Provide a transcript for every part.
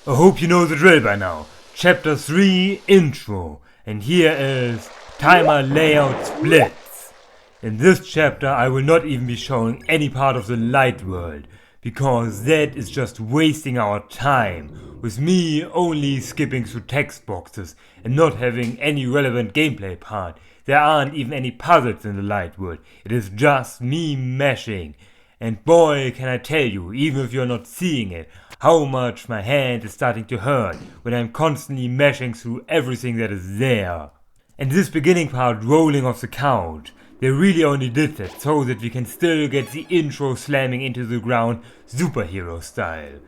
I hope you know the drill by now. Chapter 3 Intro. And here is Timer Layout Splits. In this chapter I will not even be showing any part of the light world, because that is just wasting our time, with me only skipping through text boxes and not having any relevant gameplay part. There aren't even any puzzles in the light world, it is just me mashing. And boy, can I tell you, even if you're not seeing it, how much my hand is starting to hurt when I'm constantly mashing through everything that is there. And this beginning part, rolling off the couch, they really only did that so that we can still get the intro slamming into the ground superhero style.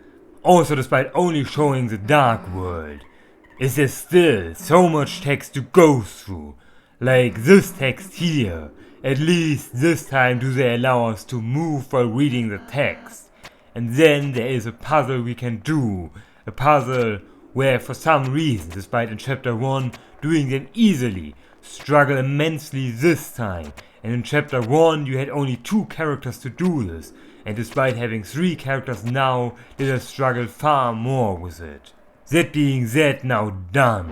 Also, despite only showing the dark world, is there still so much text to go through. Like this text here. At least this time do they allow us to move while reading the text. And then there is a puzzle we can do. A puzzle where for some reason, despite in chapter 1 doing them easily, struggle immensely this time. And in chapter 1 you had only 2 characters to do this. And despite having 3 characters now, let us struggle far more with it. That being that, now done.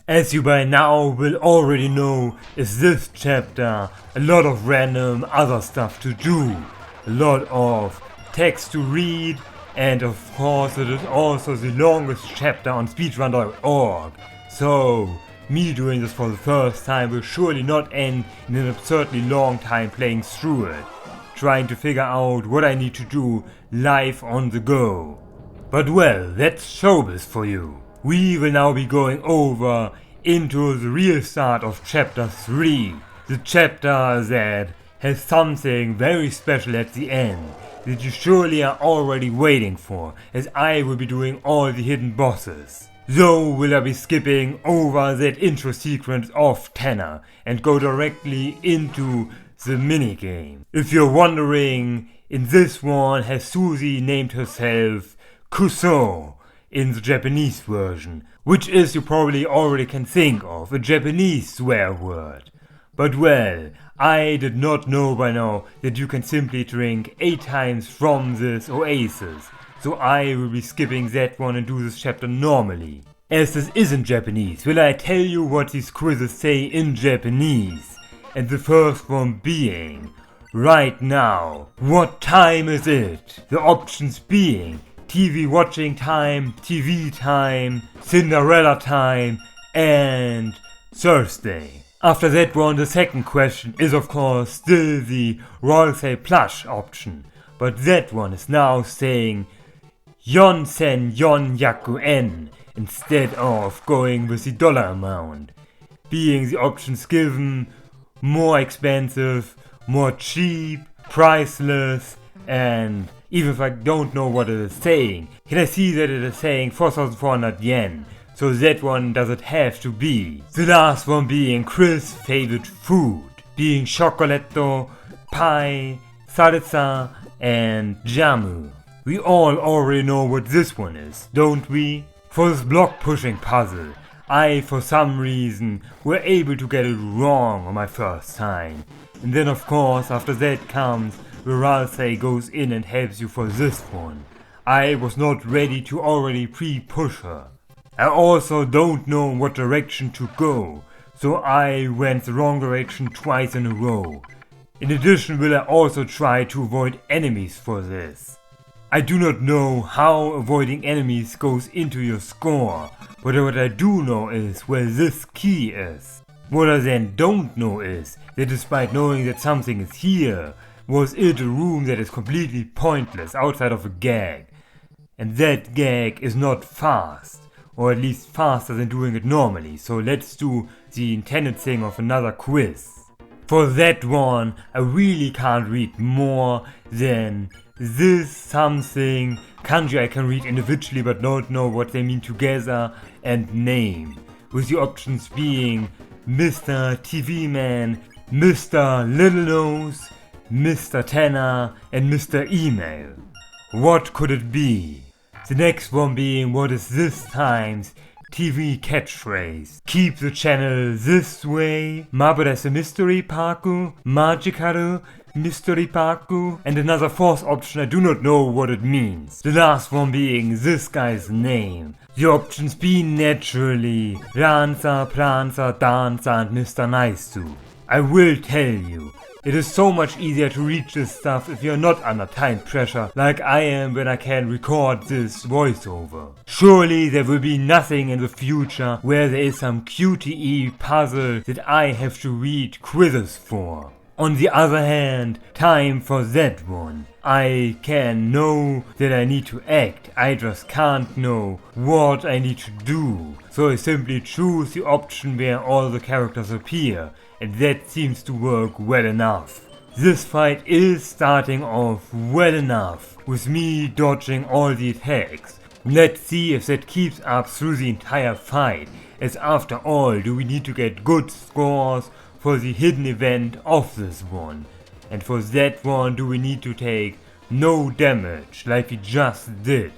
As you by now will already know, is this chapter a lot of random other stuff to do, a lot of text to read, and of course it is also the longest chapter on speedrun.org, so me doing this for the first time will surely not end in an absurdly long time playing through it, trying to figure out what I need to do live on the go. But well, that's showbiz for you. We will now be going over into the real start of chapter 3. The chapter that has something very special at the end that you surely are already waiting for, as I will be doing all the hidden bosses. Though will I be skipping over that intro sequence of Tenna and go directly into the minigame. If you're wondering, in this one has Susie named herself Kuso in the Japanese version, which is, you probably already can think of, a Japanese swear word. But well, I did not know by now that you can simply drink 8 times from this oasis, so I will be skipping that one and do this chapter normally. As this isn't Japanese, will I tell you what these quizzes say in Japanese? And the first one being, right now, what time is it? The options being, TV watching time, TV time, Cinderella time, and Thursday. After that one, the second question is of course still the Royal Plush option, but that one is now saying Yonsen Yonyaku En instead of going with the dollar amount, being the options given more expensive, more cheap, priceless, and even if I don't know what it is saying, can I see that it is saying 4,400 yen, so that one does it have to be. The last one being Chris' favorite food, being chocolatto, pie, salsa, and jamu. We all already know what this one is, don't we? For this block pushing puzzle, I for some reason were able to get it wrong on my first time. And then of course after that comes Viralse goes in and helps you for this one. I was not ready to already pre-push her. I also don't know what direction to go, so I went the wrong direction twice in a row. In addition will I also try to avoid enemies for this. I do not know how avoiding enemies goes into your score, but what I do know is where this key is. What I then don't know is that despite knowing that something is here, was it a room that is completely pointless outside of a gag. And that gag is not fast, or at least faster than doing it normally, so let's do the intended thing of another quiz. For that one, I really can't read more than this something kanji I can read individually but don't know what they mean together, and name. with the options being Mr. TV Man, Mr. Little Nose, Mr. Tenna and Mr. Email. What could it be? The next one being what is this time's TV catchphrase. Keep the channel this way, Maburesu Mystery Parku, Magikaru Mystery Parku, and another fourth option I do not know what it means. The last one being this guy's name. The options being naturally Ranza, Pranza, Danza and Mr. Nice-to. I will tell you, it is so much easier to reach this stuff if you're not under time pressure like I am when I can record this voiceover. Surely there will be nothing in the future where there is some QTE puzzle that I have to read quizzes for. On the other hand, time for that one. I can know that I need to act, I just can't know what I need to do. So I simply choose the option where all the characters appear, and that seems to work well enough. This fight is starting off well enough, with me dodging all the attacks. Let's see if that keeps up through the entire fight, as after all do we need to get good scores for the hidden event of this one. And for that one do we need to take no damage like we just did.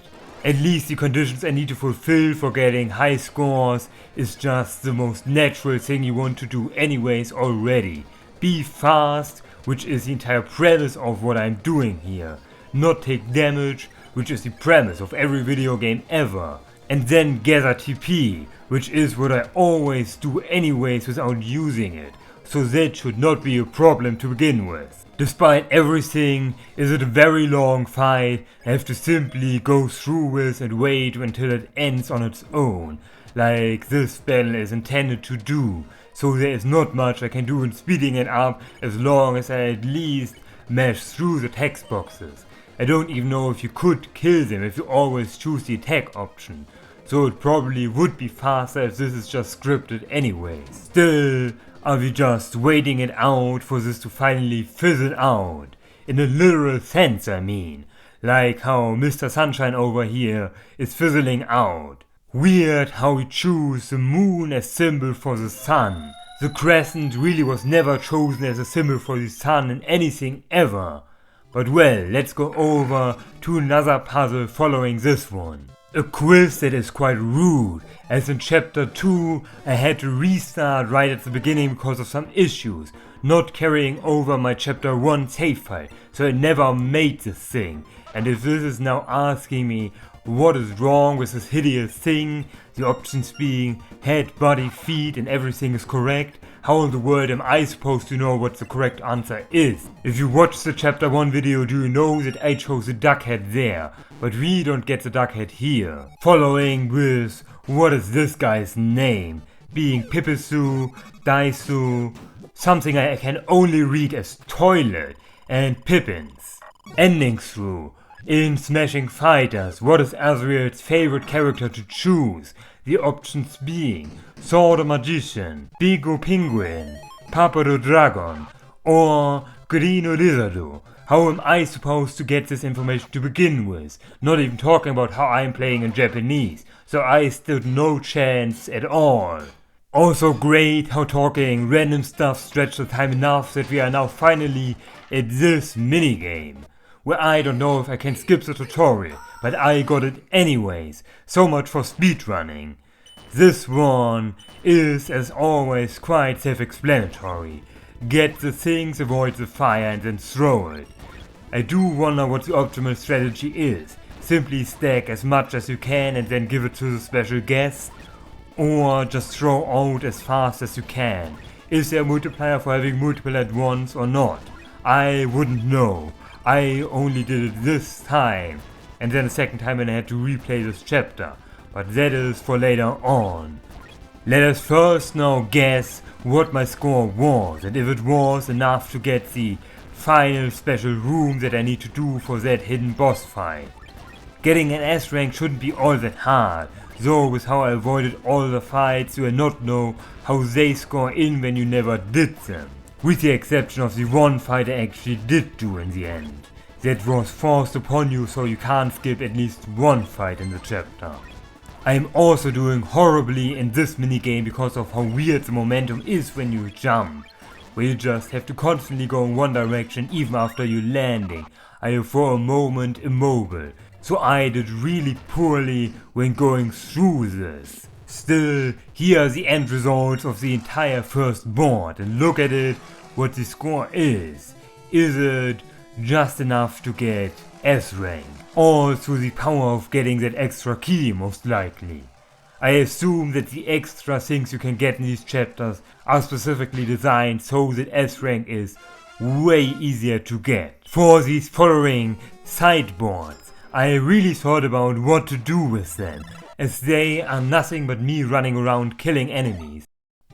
At least the conditions I need to fulfill for getting high scores is just the most natural thing you want to do anyways already. Be fast, which is the entire premise of what I'm doing here. Not take damage, which is the premise of every video game ever. And then gather TP, which is what I always do anyways without using it. So that should not be a problem to begin with. Despite everything, is it a very long fight I have to simply go through with and wait until it ends on its own, like this battle is intended to do, so there is not much I can do in speeding it up as long as I at least mash through the text boxes. I don't even know if you could kill them if you always choose the attack option, so it probably would be faster if this is just scripted anyways. Still, are we just waiting it out for this to finally fizzle out? In a literal sense, I mean. Like how Mr. Sunshine over here is fizzling out. Weird how we choose the moon as symbol for the sun. The crescent really was never chosen as a symbol for the sun in anything ever. But well, let's go over to another puzzle following this one. A quiz that is quite rude, as in chapter 2 I had to restart right at the beginning because of some issues, not carrying over my chapter 1 save file, so I never made this thing. And if this is now asking me what is wrong with this hideous thing, the options being head, body, feet and everything is correct, how in the world am I supposed to know what the correct answer is? If you watched the chapter 1 video, do you know that I chose the duck head there, but we don't get the duck head here. Following with what is this guy's name, being Pipisu, Daisu, something I can only read as toilet, and Pippins. Ending through, in Smashing Fighters, what is Azrael's favorite character to choose? The options being Sword Magician, Bigo Penguin, Papado Dragon, or Grino Lizardo. How am I supposed to get this information to begin with? Not even talking about how I'm playing in Japanese, so I stood no chance at all. Also great how talking random stuff stretched the time enough that we are now finally at this minigame, where I don't know if I can skip the tutorial, but I got it anyways. So much for speedrunning. This one is, as always, quite self-explanatory. Get the things, avoid the fire and then throw it. I do wonder what the optimal strategy is. Simply stack as much as you can and then give it to the special guest, or just throw out as fast as you can. Is there a multiplier for having multiple at once or not? I wouldn't know. I only did it this time, and then a second time when I had to replay this chapter, but that is for later on. Let us first now guess what my score was, and if it was enough to get the final special room that I need to do for that hidden boss fight. Getting an S rank shouldn't be all that hard, though with how I avoided all the fights you will not know how they score in when you never did them. With the exception of the one fight I actually did do in the end. That was forced upon you so you can't skip at least one fight in the chapter. I am also doing horribly in this minigame because of how weird the momentum is when you jump, where you just have to constantly go in one direction even after you're landing. I am for a moment immobile, so I did really poorly when going through this. Still, here are the end results of the entire first board, and look at it, what the score is. Is it just enough to get S rank? All through the power of getting that extra key, most likely. I assume that the extra things you can get in these chapters are specifically designed so that S rank is way easier to get. For these following sideboards, I really thought about what to do with them, as they are nothing but me running around killing enemies.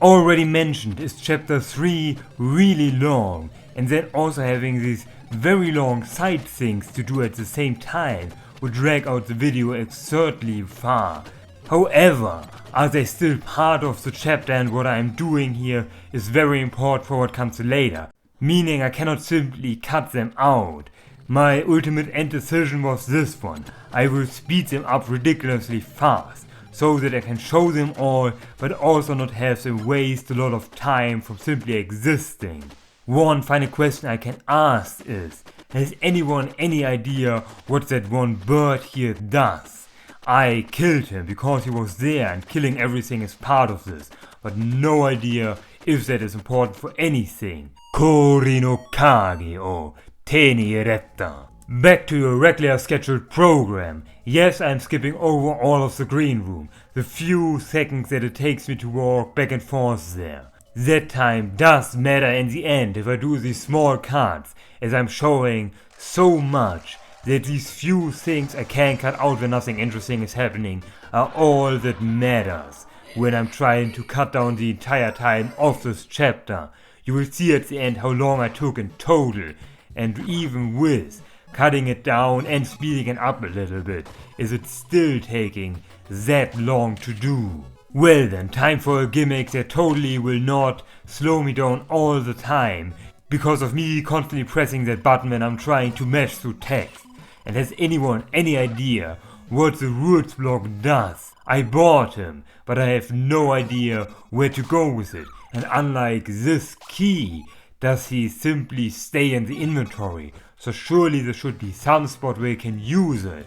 Already mentioned is chapter 3 really long, and then also having these very long side things to do at the same time would drag out the video absurdly far. However, are they still part of the chapter, and what I am doing here is very important for what comes later, meaning I cannot simply cut them out. My ultimate end decision was this one: I will speed them up ridiculously fast, so that I can show them all, but also not have them waste a lot of time from simply existing. One final question I can ask is, has anyone any idea what that one bird here does? I killed him because he was there and killing everything is part of this, but no idea if that is important for anything. Kori no kage o te ni retta. Back to your regular scheduled program. Yes, I'm skipping over all of the green room, the few seconds that it takes me to walk back and forth there. That time does matter in the end if I do these small cuts, as I'm showing so much that these few things I can cut out when nothing interesting is happening are all that matters when I'm trying to cut down the entire time of this chapter. You will see at the end how long I took in total, and even with cutting it down and speeding it up a little bit, is it still taking that long to do. Well then, time for a gimmick that totally will not slow me down all the time, because of me constantly pressing that button when I'm trying to match through text. And has anyone any idea what the rules block does? I bought him, but I have no idea where to go with it, and unlike this key, does he simply stay in the inventory, so surely there should be some spot where you can use it.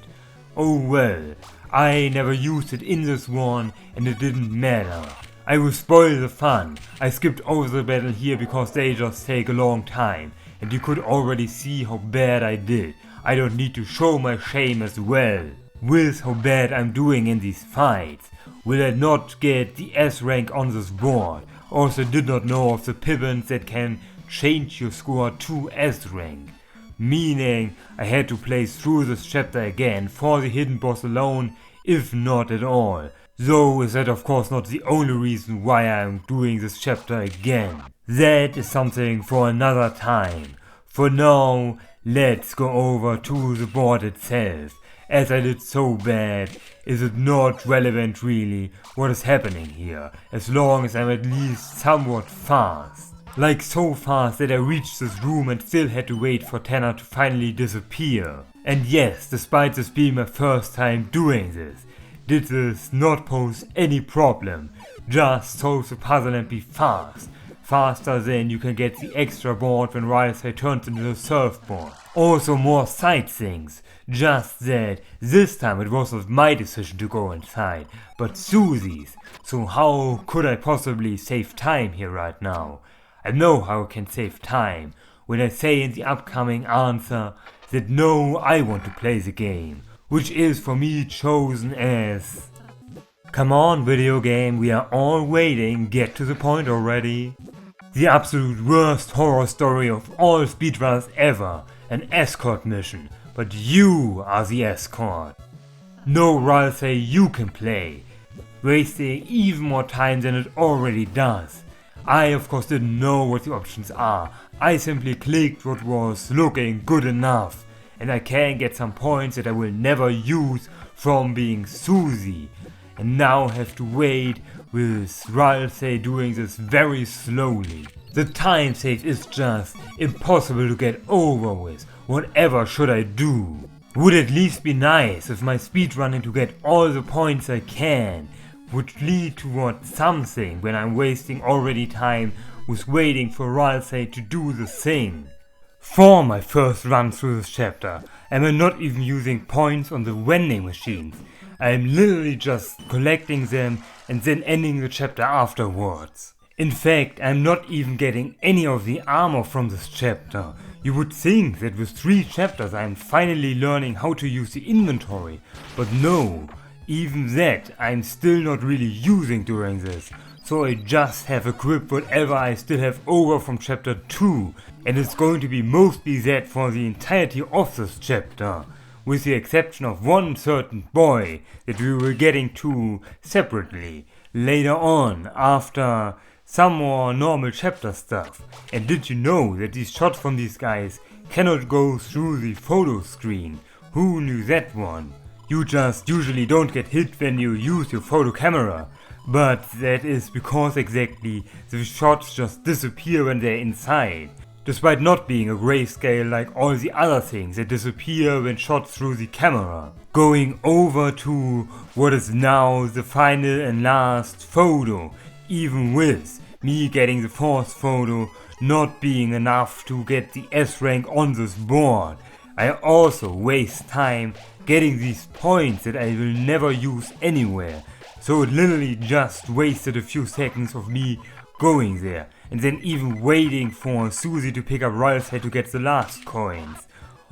Oh well, I never used it in this one, and it didn't matter. I will spoil the fun. I skipped over the battle here because they just take a long time, and you could already see how bad I did. I don't need to show my shame as well. With how bad I'm doing in these fights, will I not get the S rank on this board? Also did not know of the pippins that can change your score to S rank. Meaning I had to play through this chapter again for the hidden boss alone, if not at all. Though is that of course not the only reason why I am doing this chapter again. That is something for another time. For now, let's go over to the board itself. As I did so bad, is it not relevant really what is happening here, as long as I'm at least somewhat fast. Like so fast that I reached this room and still had to wait for Tenna to finally disappear. And yes, despite this being my first time doing this, did this not pose any problem. Just solve the puzzle and be fast. Faster than you can get the extra board when Rylsei turns into the surfboard. Also more side things. Just that this time it was not my decision to go inside, but Susie's. So how could I possibly save time here right now? I know how I can save time when I say in the upcoming answer that no, I want to play the game, which is for me chosen as... Come on video game, we are all waiting, get to the point already. The absolute worst horror story of all speedrunners ever, an escort mission, but you are the escort. No Rylsei you can play, wasting even more time than it already does. I of course didn't know what the options are, I simply clicked what was looking good enough, and I can get some points that I will never use from being Susie, and now have to wait with Rylsei doing this very slowly. The time save is just impossible to get over with, whatever should I do? Would at least be nice if my speedrunning to get all the points I can would lead towards something when I'm wasting already time with waiting for Ralsei to do the thing. For my first run through this chapter, I'm not even using points on the vending machines. I'm literally just collecting them and then ending the chapter afterwards. In fact, I'm not even getting any of the armor from this chapter. You would think that with 3 chapters I'm finally learning how to use the inventory, but no, even that I'm still not really using during this, so I just have equipped whatever I still have over from chapter 2, and it's going to be mostly that for the entirety of this chapter, with the exception of one certain boy that we were getting to separately, later on after some more normal chapter stuff. And did you know that these shots from these guys cannot go through the photo screen? Who knew that one? You just usually don't get hit when you use your photo camera, but that is because exactly the shots just disappear when they're inside, despite not being a grayscale like all the other things that disappear when shot through the camera. Going over to what is now the final and last photo, even with me getting the 4th photo not being enough to get the S rank on this board, I also waste time getting these points that I will never use anywhere, so it literally just wasted a few seconds of me going there, and then even waiting for Susie to pick up Royal's head to get the last coins.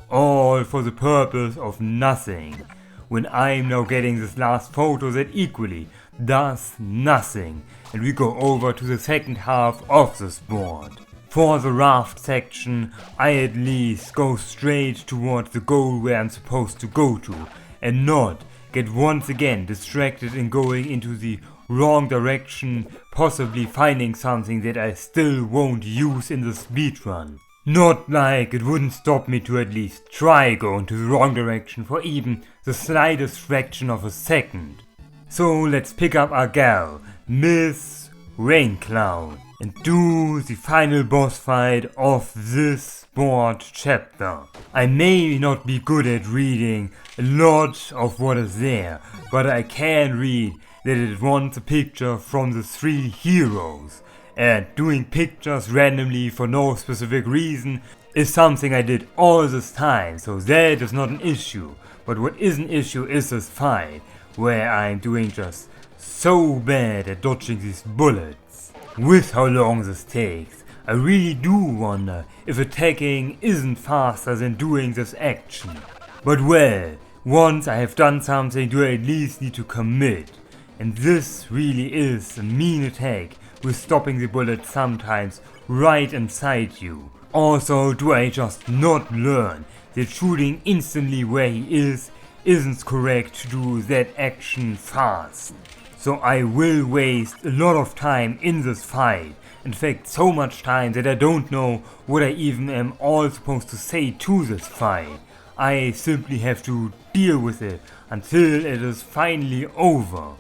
All for the purpose of nothing, when I'm now getting this last photo that equally does nothing, and we go over to the second half of this board. For the raft section, I at least go straight towards the goal where I'm supposed to go to, and not get once again distracted in going into the wrong direction, possibly finding something that I still won't use in the speedrun. Not like it wouldn't stop me to at least try going to the wrong direction for even the slightest fraction of a second. So let's pick up our gal, Miss Raincloud, and do the final boss fight of this board chapter. I may not be good at reading a lot of what is there, but I can read that it wants a picture from the 3 heroes, and doing pictures randomly for no specific reason is something I did all this time, so that is not an issue. But what is an issue is this fight, where I'm doing just so bad at dodging these bullets. With how long this takes, I really do wonder if attacking isn't faster than doing this action. But well, once I have done something, do I at least need to commit. And this really is a mean attack with stopping the bullet sometimes right inside you. Also, do I just not learn that shooting instantly where he is isn't correct to do that action fast? So I will waste a lot of time in this fight. In fact, so much time that I don't know what I even am all supposed to say to this fight. I simply have to deal with it until it is finally over.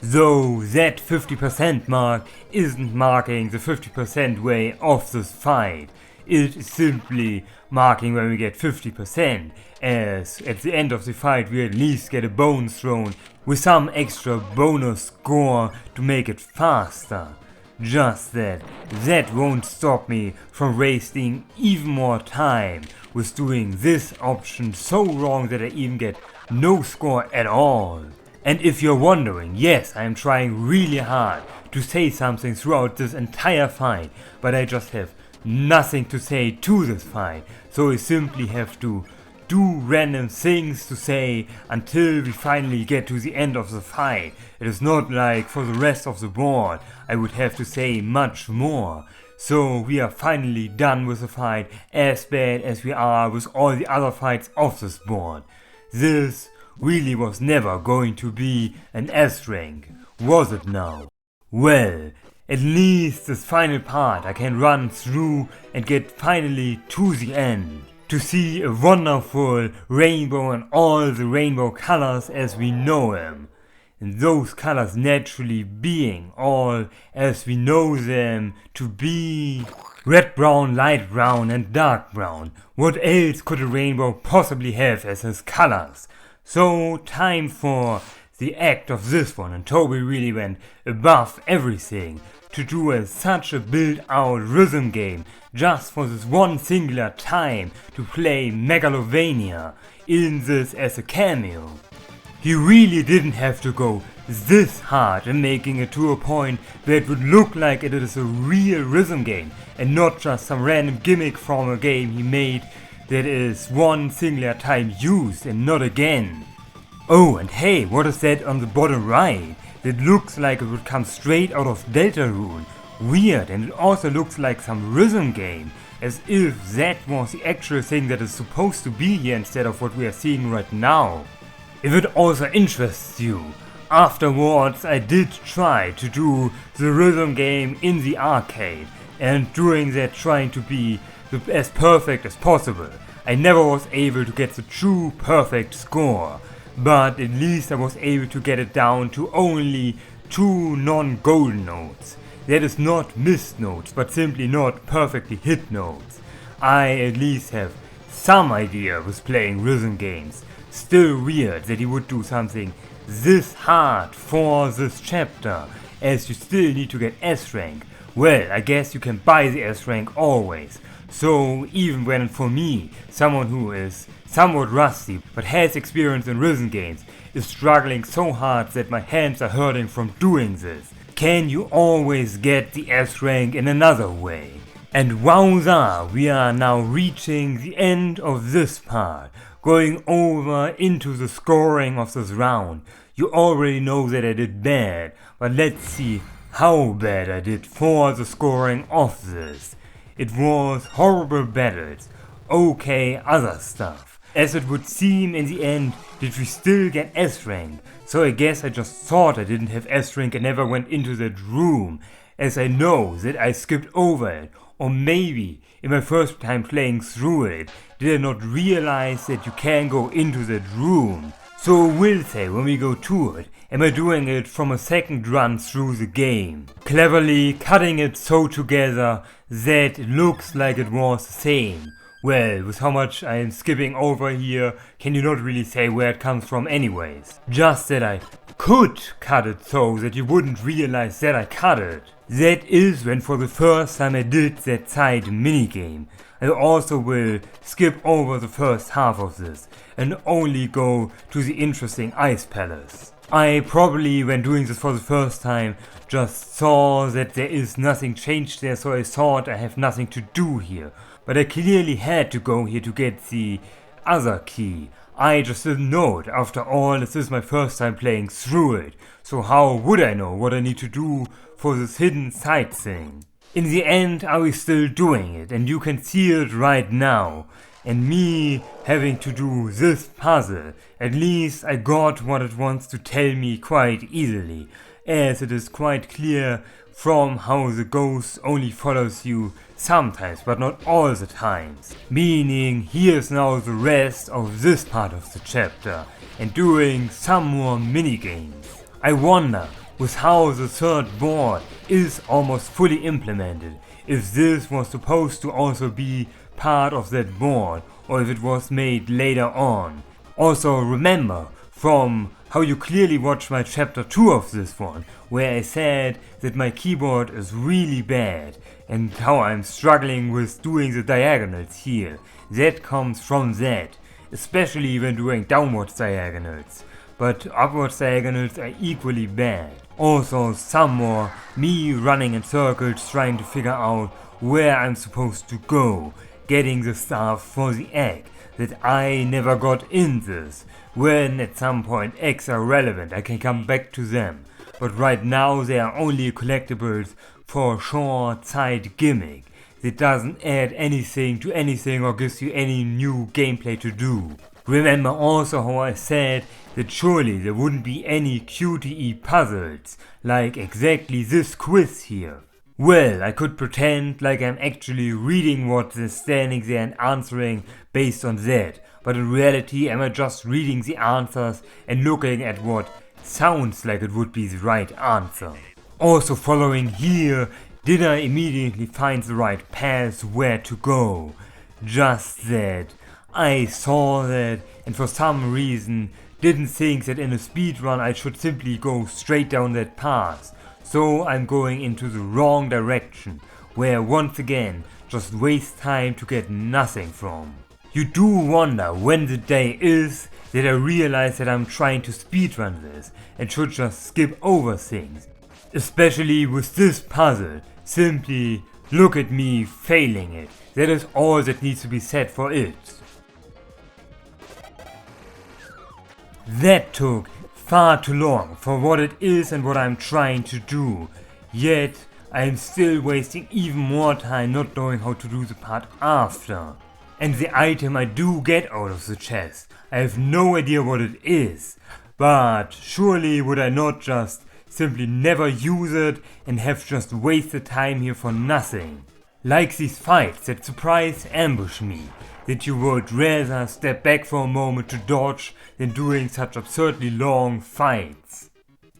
Though that 50% mark isn't marking the 50% way of this fight. It is simply marking when we get 50%, as at the end of the fight we at least get a bonus thrown with some extra bonus score to make it faster. Just that won't stop me from wasting even more time with doing this option so wrong that I even get no score at all. And if you're wondering, yes, I am trying really hard to say something throughout this entire fight, but I just have nothing to say to this fight, so I simply have to do random things to say until we finally get to the end of the fight. It is not like for the rest of the board I would have to say much more. So we are finally done with the fight, as bad as we are with all the other fights of this board. This really was never going to be an S rank, was it now? Well, at least this final part I can run through and get finally to the end. To see a wonderful rainbow and all the rainbow colors as we know them. And those colors naturally being all as we know them to be Red brown, light brown and dark brown. What else could a rainbow possibly have as his colors? So time for the act of this one, and Toby really went above everything to do such a built-out rhythm game just for this one singular time to play Megalovania in this as a cameo. He really didn't have to go this hard in making it to a point where it would look like it is a real rhythm game and not just some random gimmick from a game he made that is one singular time used and not again. Oh, and hey, what is that on the bottom right? That looks like it would come straight out of Deltarune. Weird, and it also looks like some rhythm game, as if that was the actual thing that is supposed to be here instead of what we are seeing right now. If it also interests you, afterwards I did try to do the rhythm game in the arcade, and doing that trying to be as perfect as possible. I never was able to get the true perfect score, but at least I was able to get it down to only 2 non-golden notes. That is not missed notes, but simply not perfectly hit notes. I at least have some idea with playing rhythm games. Still weird that he would do something this hard for this chapter, as you still need to get S rank. Well, I guess you can buy the S rank always. So even when for me, someone who is somewhat rusty but has experience in rhythm games, is struggling so hard that my hands are hurting from doing this, can you always get the S rank in another way? And wowza, we are now reaching the end of this part, going over into the scoring of this round. You already know that I did bad, but let's see how bad I did for the scoring of this. It was horrible battles, okay other stuff. As it would seem in the end, did we still get S rank? So I guess I just thought I didn't have S rank and never went into that room, as I know that I skipped over it. Or maybe, in my first time playing through it, did I not realize that you can go into that room? So we'll say when we go to it, am I doing it from a second run through the game? Cleverly cutting it so together that it looks like it was the same. Well, with how much I am skipping over here, can you not really say where it comes from anyways? Just that I could cut it so that you wouldn't realize that I cut it. That is when for the first time I did that side minigame. I also will skip over the first half of this and only go to the interesting ice palace. I probably, when doing this for the first time, just saw that there is nothing changed there, so I thought I have nothing to do here. But I clearly had to go here to get the other key. I just didn't know it. After all, this is my first time playing through it. So how would I know what I need to do for this hidden side thing? In the end, are we still doing it? And you can see it right now. And me having to do this puzzle. At least I got what it wants to tell me quite easily, as it is quite clear from how the ghost only follows you sometimes, but not all the times. Meaning, here's now the rest of this part of the chapter, and doing some more minigames. I wonder, with how the third board is almost fully implemented, if this was supposed to also be part of that board, or if it was made later on. Also remember, from how you clearly watched my chapter 2 of this one, where I said that my keyboard is really bad, and how I'm struggling with doing the diagonals here. That comes from that, especially when doing downwards diagonals. But upwards diagonals are equally bad. Also some more me running in circles trying to figure out where I'm supposed to go, getting the stuff for the egg that I never got in this. When at some point eggs are relevant, I can come back to them. But right now they are only collectibles for a short side gimmick that doesn't add anything to anything or gives you any new gameplay to do. Remember also how I said that surely there wouldn't be any QTE puzzles, like exactly this quiz here. Well, I could pretend like I'm actually reading what is standing there and answering based on that, but in reality am I just reading the answers and looking at what sounds like it would be the right answer. Also following here Did I immediately find the right path where to go? Just that I saw that and for some reason didn't think that in a speedrun I should simply go straight down that path. So I'm going into the wrong direction, where once again just waste time to get nothing from. You do wonder when the day is that I realize that I'm trying to speedrun this and should just skip over things. Especially with this puzzle, simply look at me failing it. That is all that needs to be said for it. That took far too long for what it is and what I'm trying to do. Yet I am still wasting even more time not knowing how to do the part after. And the item I do get out of the chest, I have no idea what it is. But surely would I not just simply never use it and have just wasted time here for nothing. Like these fights that surprise ambush me, that you would rather step back for a moment to dodge than doing such absurdly long fights.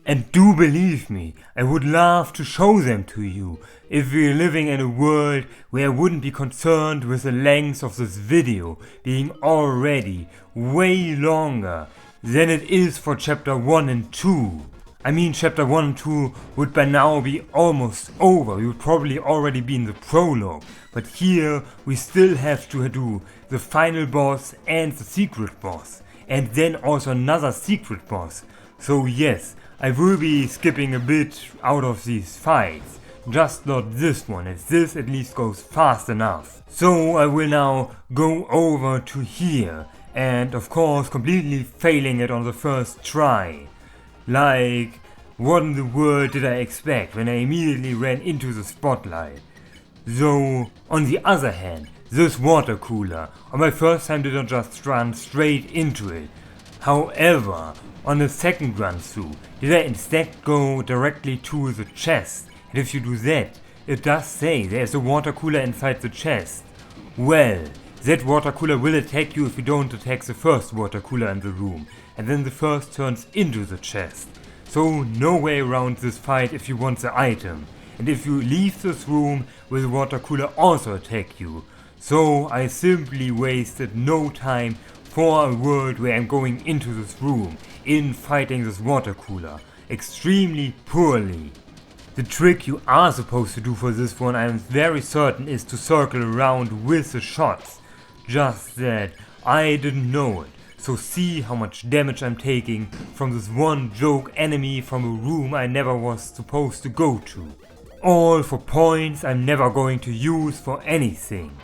And do believe me, I would love to show them to you if we're living in a world where I wouldn't be concerned with the length of this video being already way longer than it is for chapter 1 and 2. I mean, chapter 1 and 2 would by now be almost over, we would probably already be in the prologue, but here we still have to do the final boss and the secret boss, and then also another secret boss. So yes, I will be skipping a bit out of these fights, just not this one, as this at least goes fast enough. So I will now go over to here, and of course completely failing it on the first try. Like, what in the world did I expect when I immediately ran into the spotlight? Though, on the other hand, this water cooler, on my first time did not just run straight into it. However, on the second run through, did I instead go directly to the chest? And if you do that, it does say there's a water cooler inside the chest. Well, that water cooler will attack you if you don't attack the first water cooler in the room, and then the first turns into the chest. So no way around this fight if you want the item. And if you leave this room, will the water cooler also attack you. So I simply wasted no time for a world where I'm going into this room in fighting this water cooler. Extremely poorly. The trick you are supposed to do for this one, I am very certain, is to circle around with the shots. Just that I didn't know it. So see how much damage I'm taking from this one joke enemy from a room I never was supposed to go to. All for points I'm never going to use for anything.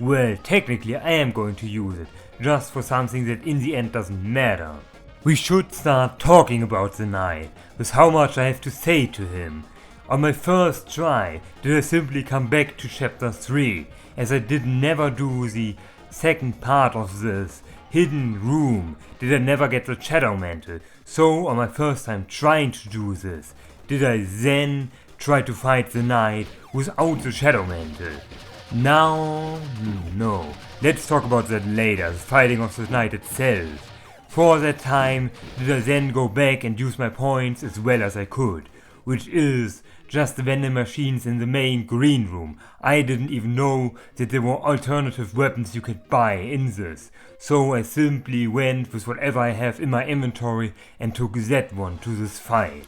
Well, technically I am going to use it, just for something that in the end doesn't matter. We should start talking about the knight, with how much I have to say to him. On my first try did I simply come back to chapter 3, as I did never do the second part of this hidden room, did I never get the shadow mantle. So on my first time trying to do this, did I then try to fight the knight without the shadow mantle. Now, no, let's talk about that later, the fighting of the knight itself. For that time did I then go back and use my points as well as I could, which is just the vending machines in the main green room. I didn't even know that there were alternative weapons you could buy in this, so I simply went with whatever I have in my inventory and took that one to this fight.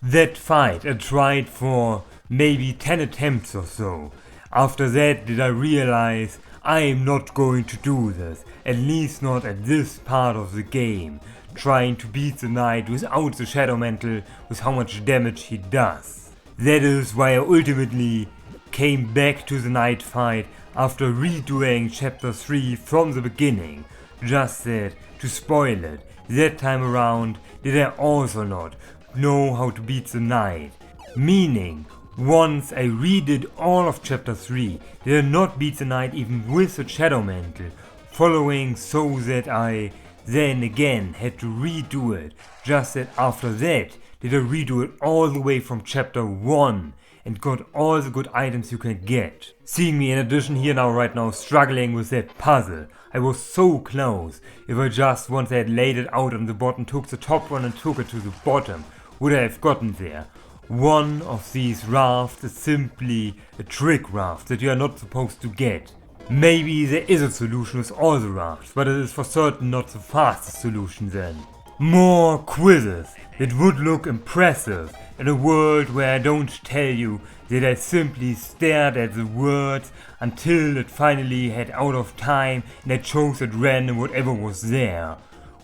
That fight I tried for maybe 10 attempts or so. After that did I realize I am not going to do this, at least not at this part of the game, trying to beat the knight without the shadow mantle with how much damage he does. That is why I ultimately came back to the knight fight after redoing chapter 3 from the beginning. Just that, to spoil it, that time around did I also not know how to beat the knight. Meaning, once I redid all of chapter 3, did I not beat the knight even with the shadow mantle, following so that I then again had to redo it. Just that after that did I redo it all the way from chapter 1 and got all the good items you can get. Seeing me in addition here now right now struggling with that puzzle, I was so close. If I just once I had laid it out on the bottom took the top one and took it to the bottom, would I have gotten there. One of these rafts is simply a trick raft that you are not supposed to get. Maybe there is a solution with all the rafts, but it is for certain not the fastest solution then. More quizzes that would look impressive in a world where I don't tell you that I simply stared at the words until it finally had out of time and I chose at random whatever was there.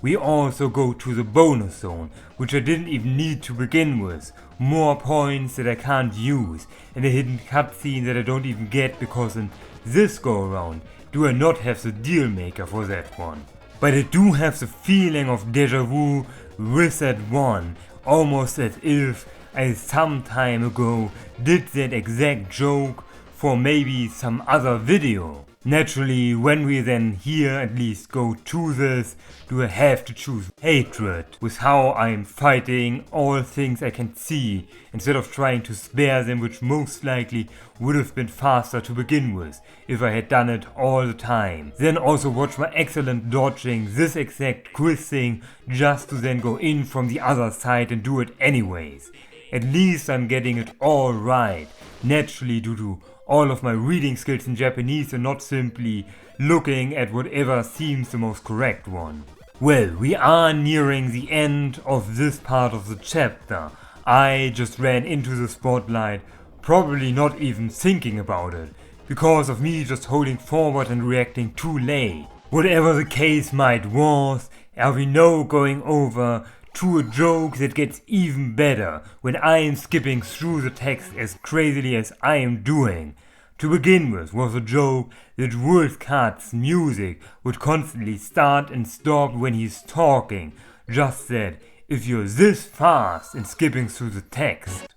We also go to the bonus zone, which I didn't even need to begin with. More points that I can't use, and a hidden cutscene that I don't even get because in this go around do I not have the deal maker for that one. But I do have the feeling of deja vu with that one, almost as if I some time ago did that exact joke for maybe some other video. Naturally, when we then here at least go to this, do I have to choose hatred with how I'm fighting all things I can see instead of trying to spare them, which most likely would have been faster to begin with if I had done it all the time. Then also watch my excellent dodging this exact quiz thing just to then go in from the other side and do it anyways. At least I'm getting it all right, naturally due to all of my reading skills in Japanese and not simply looking at whatever seems the most correct one. Well, we are nearing the end of this part of the chapter. I just ran into the spotlight, probably not even thinking about it, because of me just holding forward and reacting too late. Whatever the case might was, are we now going over to a joke that gets even better when I am skipping through the text as crazily as I am doing. To begin with was a joke that Wolfcat's music would constantly start and stop when he's talking, just that if you're this fast in skipping through the text.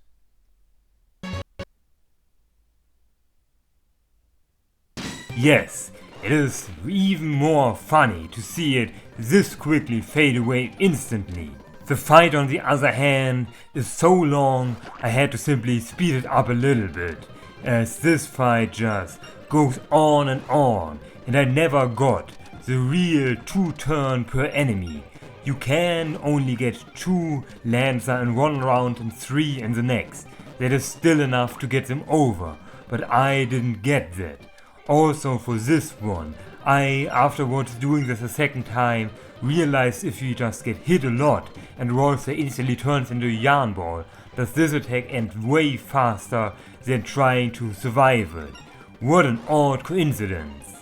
Yes, it is even more funny to see it this quickly fade away instantly. The fight on the other hand is so long I had to simply speed it up a little bit, as this fight just goes on and I never got the real 2 turn per enemy. You can only get 2 Lancer in one round and 3 in the next. That is still enough to get them over, but I didn't get that. Also for this one, I afterwards doing this a second time realized if you just get hit a lot and Rolster instantly turns into a yarn ball, does this attack end way faster than trying to survive it. What an odd coincidence.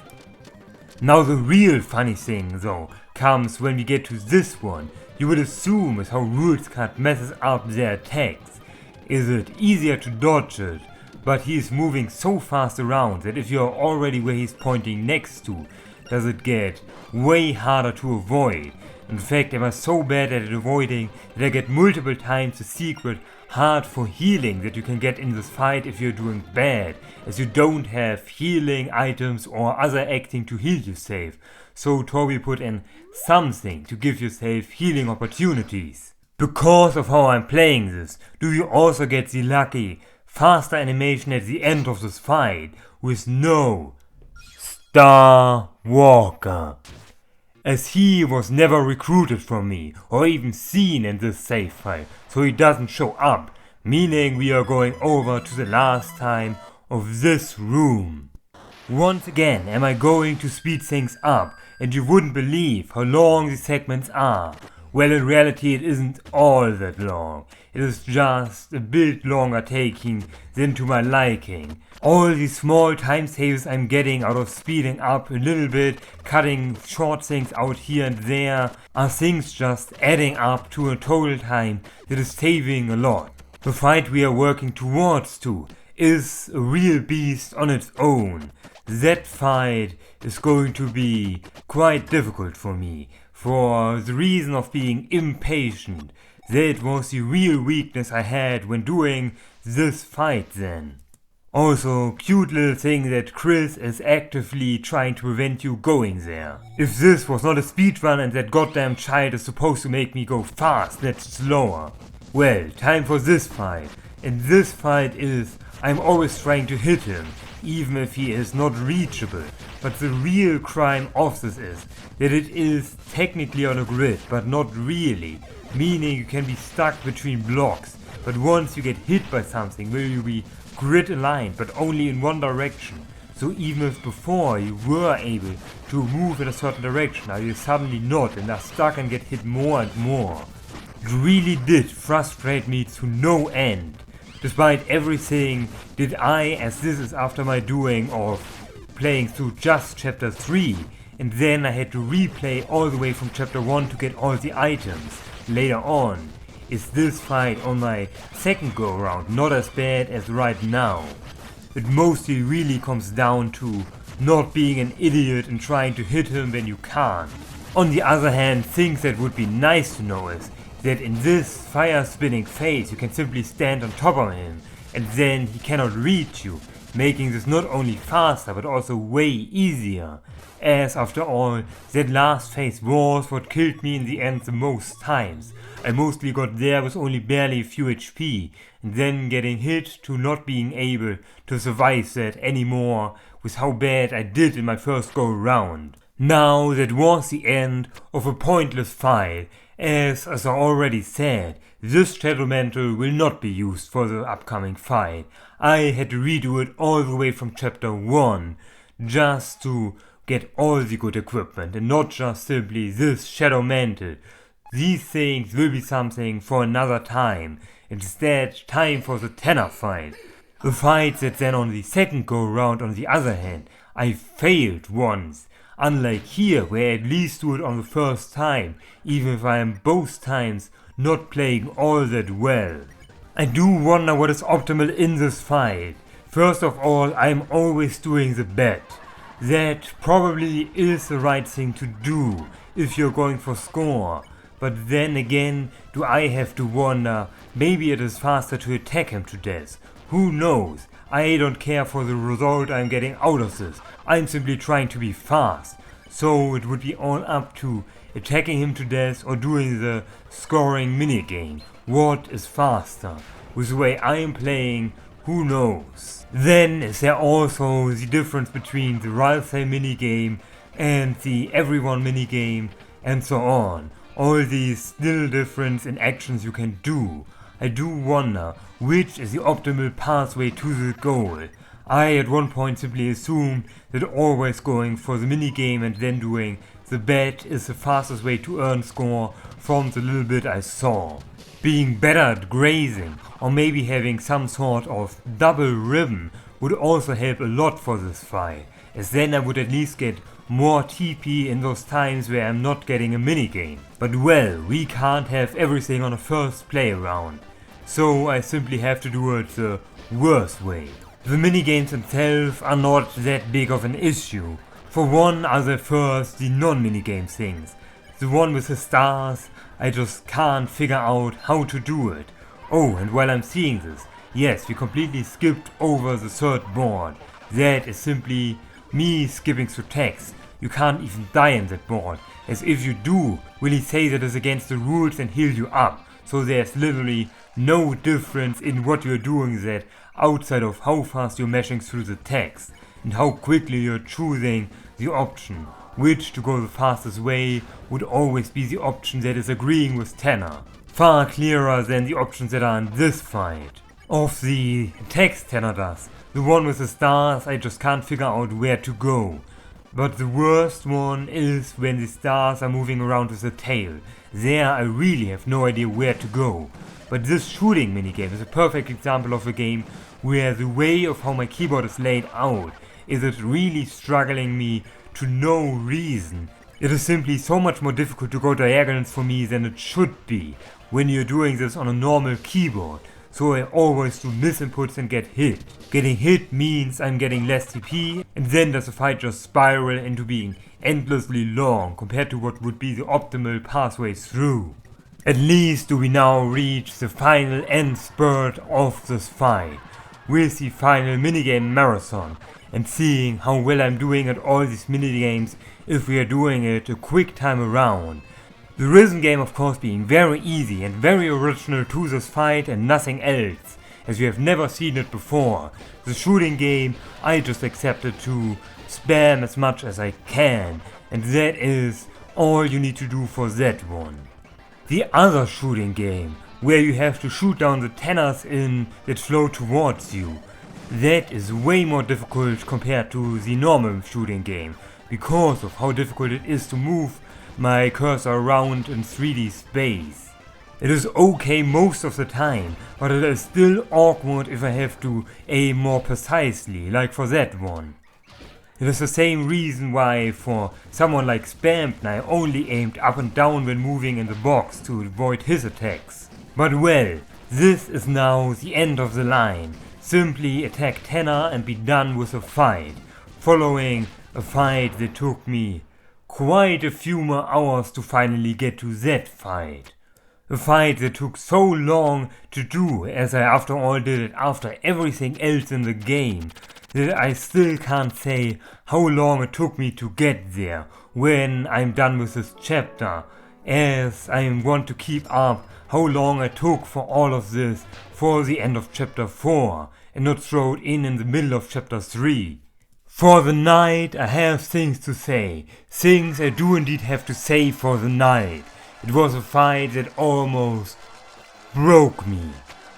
Now the real funny thing though comes when we get to this one. You would assume is how Wolfcat messes up their attacks. Is it easier to dodge it? But he is moving so fast around that if you are already where he's pointing next to, does it get way harder to avoid. In fact, I was so bad at avoiding that I get multiple times the secret hard for healing that you can get in this fight if you're doing bad, as you don't have healing items or other acting to heal yourself. So Toby put in something to give yourself healing opportunities. Because of how I'm playing this, do you also get the lucky faster animation at the end of this fight with no Star Walker, as he was never recruited from me or even seen in this save file, so he doesn't show up, meaning we are going over to the last time of this room. Once again am I going to speed things up, and you wouldn't believe how long these segments are. Well, in reality it isn't all that long. It is just a bit longer taking than to my liking. All these small time saves I'm getting out of speeding up a little bit, cutting short things out here and there, are things just adding up to a total time that is saving a lot. The fight we are working towards to is a real beast on its own. That fight is going to be quite difficult for me, for the reason of being impatient. That was the real weakness I had when doing this fight then. Also, cute little thing that Chris is actively trying to prevent you going there. If this was not a speedrun and that goddamn child is supposed to make me go fast, not slower. Well, time for this fight. And this fight is, I'm always trying to hit him, even if he is not reachable. But the real crime of this is that it is technically on a grid, but not really. Meaning you can be stuck between blocks, but once you get hit by something, will you be grid aligned, but only in one direction. So even if before you were able to move in a certain direction, now you suddenly not and are stuck and get hit more and more. It really did frustrate me to no end. Despite everything, did I, as this is after my doing of playing through just chapter 3, and then I had to replay all the way from chapter 1 to get all the items later on. Is this fight on my second go around not as bad as right now? It mostly really comes down to not being an idiot and trying to hit him when you can't. On the other hand, things that would be nice to know is that in this fire spinning phase you can simply stand on top of him and then he cannot reach you, making this not only faster but also way easier. As after all, that last phase was what killed me in the end the most times. I mostly got there with only barely a few HP, and then getting hit to not being able to survive that anymore with how bad I did in my first go around. Now that was the end of a pointless fight, as I already said, this Shadow Mantle will not be used for the upcoming fight. I had to redo it all the way from chapter 1, just to get all the good equipment and not just simply this Shadow Mantle. These things will be something for another time. Instead, time for the Tenna fight. The fight that then on the second go round on the other hand, I failed once. Unlike here, where I at least do it on the first time, even if I am both times not playing all that well. I do wonder what is optimal in this fight. First of all, I am always doing the bet. That probably is the right thing to do if you're going for score. But then again, do I have to wonder, maybe it is faster to attack him to death. Who knows? I don't care for the result I'm getting out of this. I'm simply trying to be fast. So it would be all up to attacking him to death or doing the scoring minigame. What is faster? With the way I am playing, who knows? Then is there also the difference between the Ralsei minigame and the Everyone minigame and so on. All these little difference in actions you can do. I do wonder which is the optimal pathway to the goal. I at one point simply assumed that always going for the minigame and then doing the bet is the fastest way to earn score from the little bit I saw. Being better at grazing or maybe having some sort of double ribbon would also help a lot for this fight, as then I would at least get more TP in those times where I'm not getting a minigame. But well, we can't have everything on a first play around, so I simply have to do it the worst way. The minigames themselves are not that big of an issue. For one are the first, the non-minigame things. The one with the stars, I just can't figure out how to do it. Oh, and while I'm seeing this, yes, we completely skipped over the third board. That is simply me skipping through text. You can't even die in that board, as if you do, will he say that is against the rules and heal you up. So there's literally no difference in what you're doing that outside of how fast you're mashing through the text and how quickly you're choosing the option. Which to go the fastest way would always be the option that is agreeing with Tenna. Far clearer than the options that are in this fight. Of the text Tenna does, the one with the stars I just can't figure out where to go. But the worst one is when the stars are moving around with the tail. There I really have no idea where to go. But this shooting minigame is a perfect example of a game where the way of how my keyboard is laid out is it really struggling me to no reason. It is simply so much more difficult to go diagonals for me than it should be when you're doing this on a normal keyboard. So I always do misinputs and get hit. Getting hit means I'm getting less TP, and then does the fight just spiral into being endlessly long compared to what would be the optimal pathway through. At least do we now reach the final end spurt of this fight, with the final minigame marathon, and seeing how well I'm doing at all these minigames if we are doing it a quick time around. The rhythm game of course being very easy and very original to this fight and nothing else, as we have never seen it before. The shooting game I just accepted to spam as much as I can, and that is all you need to do for that one. The other shooting game where you have to shoot down the Tennas in that flow towards you. That is way more difficult compared to the normal shooting game, because of how difficult it is to move my cursor around in 3D space. It is okay most of the time, but it is still awkward if I have to aim more precisely, like for that one. It is the same reason why for someone like Spamped I only aimed up and down when moving in the box to avoid his attacks. But well, this is now the end of the line. Simply attack Tenna and be done with the fight, following a fight that took me quite a few more hours to finally get to that fight. A fight that took so long to do, as I after all did it after everything else in the game, that I still can't say how long it took me to get there when I'm done with this chapter, as I want to keep up how long I took for all of this for the end of chapter 4 and not throw it in the middle of chapter 3. For the night I have things to say, things I do indeed have to say for the night. It was a fight that almost broke me.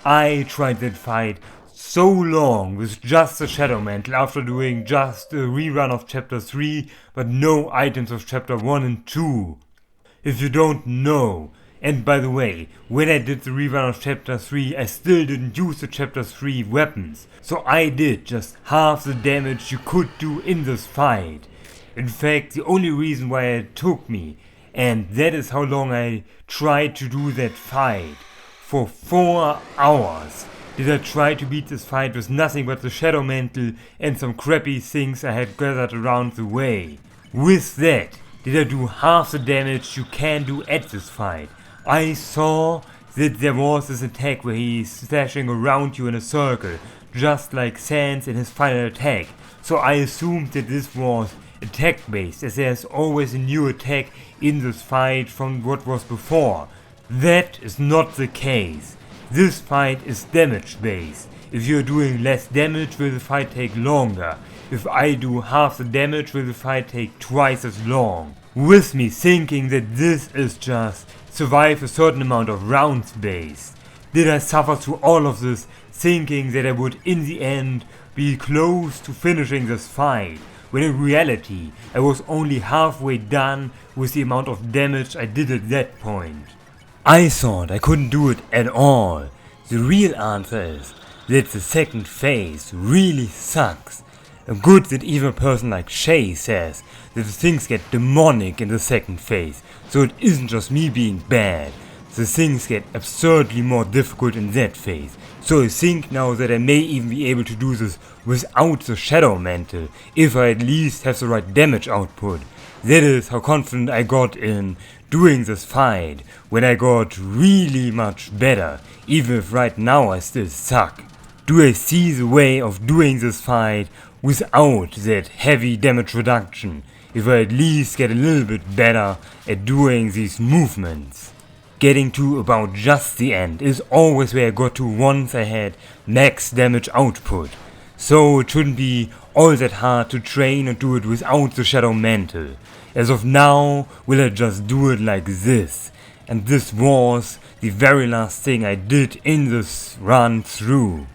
I tried that fight so long with just the Shadow Mantle after doing just a rerun of chapter 3 but no items of chapter 1 and 2. If you don't know, and by the way, when I did the rerun of chapter 3 I still didn't use the chapter 3 weapons, so I did just half the damage you could do in this fight. In fact, the only reason why it took me, and that is how long I tried to do that fight, for 4 hours did I try to beat this fight with nothing but the Shadow Mantle and some crappy things I had gathered around the way. With that, did I do half the damage you can do at this fight. I saw that there was this attack where he's slashing around you in a circle, just like Sans in his final attack, so I assumed that this was attack based, as there's always a new attack in this fight from what was before. That is not the case. This fight is damage based. If you're doing less damage, will the fight take longer. If I do half the damage, will the fight take twice as long. With me thinking that this is just survive a certain amount of rounds based. Did I suffer through all of this thinking that I would in the end be close to finishing this fight, when in reality I was only halfway done with the amount of damage I did at that point. I thought I couldn't do it at all. The real answer is that the second phase really sucks. Good that even a person like Shay says that the things get demonic in the second phase, so it isn't just me being bad. The things get absurdly more difficult in that phase, so I think now that I may even be able to do this without the Shadow Mantle, if I at least have the right damage output. That is how confident I got in doing this fight, when I got really much better, even if right now I still suck. Do I see the way of doing this fight without that heavy damage reduction, if I at least get a little bit better at doing these movements? Getting to about just the end is always where I got to once I had max damage output, so it shouldn't be all that hard to train and do it without the Shadow Mantle. As of now, will I just do it like this, and this was the very last thing I did in this run through.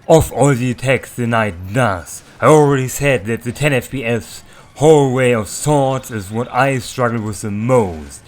Of all the attacks the knight does, I already said that the 10 FPS hallway of swords is what I struggle with the most.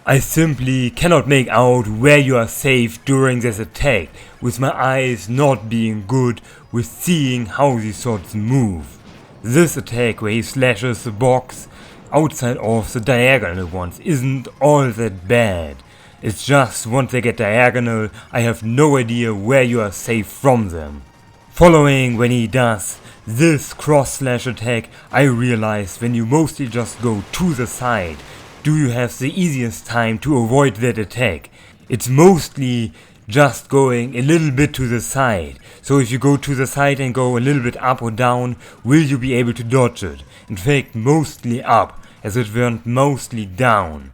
I simply cannot make out where you are safe during this attack, with my eyes not being good with seeing how these swords move. This attack where he slashes the box outside of the diagonal ones isn't all that bad. It's just once they get diagonal, I have no idea where you are safe from them. Following when he does this cross slash attack, I realize when you mostly just go to the side, do you have the easiest time to avoid that attack. It's mostly just going a little bit to the side, so if you go to the side and go a little bit up or down, will you be able to dodge it? In fact, mostly up, as it went mostly down.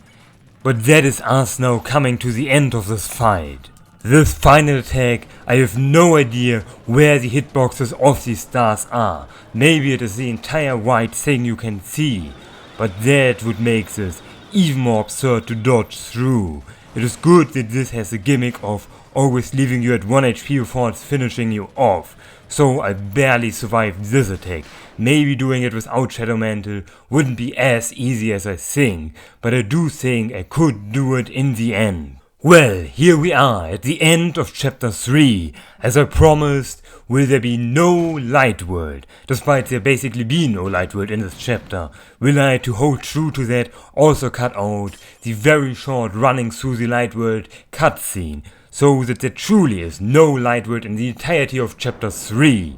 But that is us now coming to the end of this fight. This final attack, I have no idea where the hitboxes of these stars are. Maybe it is the entire white thing you can see, but that would make this even more absurd to dodge through. It is good that this has a gimmick of always leaving you at 1 HP before it's finishing you off. So I barely survived this attack. Maybe doing it without Shadow Mantle wouldn't be as easy as I think, but I do think I could do it in the end. Well, here we are at the end of chapter 3. As I promised, will there be no light world, despite there basically be no light world in this chapter? Will I, to hold true to that, also cut out the very short running through the light world cutscene, so that there truly is no light world in the entirety of chapter 3?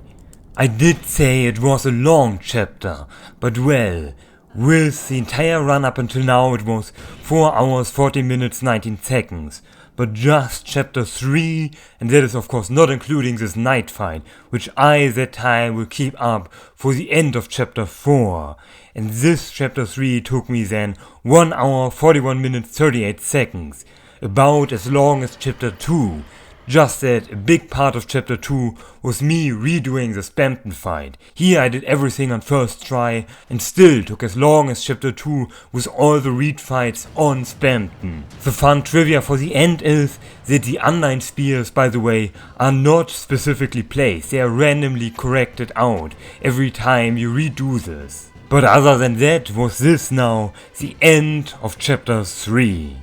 I did say it was a long chapter, but well, with the entire run up until now it was 4 hours 40 minutes 19 seconds. But just chapter 3, and that is of course not including this night fight, which I that time will keep up for the end of chapter 4. And this chapter 3 took me then 1 hour 41 minutes 38 seconds. About as long as chapter 2. Just that a big part of chapter 2 was me redoing the Spamton fight. Here I did everything on first try and still took as long as chapter 2 with all the read fights on Spamton. The fun trivia for the end is that the unlined spears, by the way, are not specifically placed. They are randomly corrected out every time you redo this. But other than that was this now the end of chapter 3.